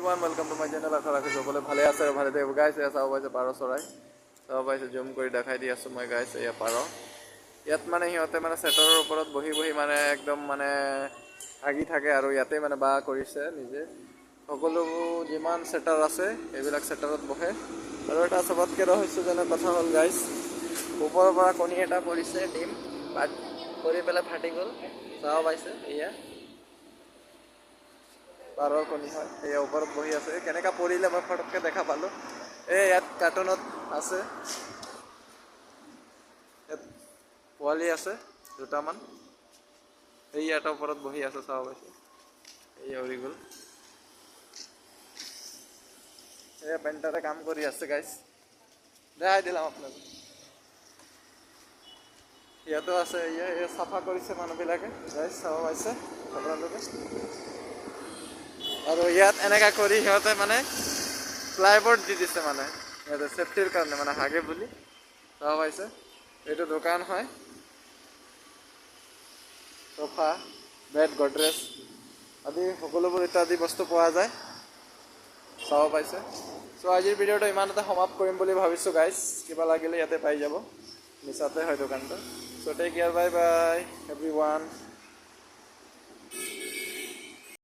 everyone, welcome to my channel. আশা ৰাখি সকলোৱে ভালে আছে আৰু ভালে থাকিব গাইছ। এয়া চাব পাইছে পাৰ চৰাই, চাব পাইছে জুম কৰি দেখাই দি আছোঁ মই গাইছ। এয়া পাৰ ইয়াত মানে সিহঁতে মানে ছেটৰৰ ওপৰত বহি বহি মানে একদম মানে আগি থাকে আৰু ইয়াতে মানে বাহ কৰিছে নিজে। সকলোবোৰ যিমান ছেটাৰ আছে এইবিলাক ছেটাৰত বহে। আৰু এটা চবতকৈ ৰহস্য যেনে কথা হ'ল গাইছ, ওপৰৰ পৰা কণী এটা পৰিছে, ডিম বাট কৰি পেলাই ফাটি গ'ল। চাব পাইছে এয়া পাৰৰ কণী হয়, এয়া ওপৰত বহি আছে। কেনেকৈ পৰিলে মই ফটককৈ দেখা পালোঁ। ইয়াত কাৰ্টুনত আছে, ইয়াত পোৱালি আছে দুটামান। এটা ওপৰত বহি আছে, চাব পাইছে। উৰি গ'ল। পেণ্টাৰে কাম কৰি আছে গাইছ, দেখাই দিলাম আপোনালোক। ইয়াতো আছে, চাফা কৰিছে মানুহবিলাকে গাইছ, চাব পাইছে আপোনালোকে। আৰু ইয়াত এনেকা কৰি সিহঁতে মানে প্লাইবোৰ্ড দি দিছে, মানে সিহঁতে ছেফটিৰ কাৰণে, মানে হাগে বুলি। চাব পাইছে এইটো দোকান হয়, চোফা, বেড, গডৰেজ আদি সকলোবোৰ ইত্যাদি বস্তু পোৱা যায়, চাব পাইছে। চ' আজিৰ ভিডিঅ'টো ইমানতে সমাপ্ত কৰিম বুলি ভাবিছোঁ গাইছ। কিবা লাগিলে ইয়াতে পাই যাব, মিছাতে হয় দোকানটো। So' take care, bye bye everyone.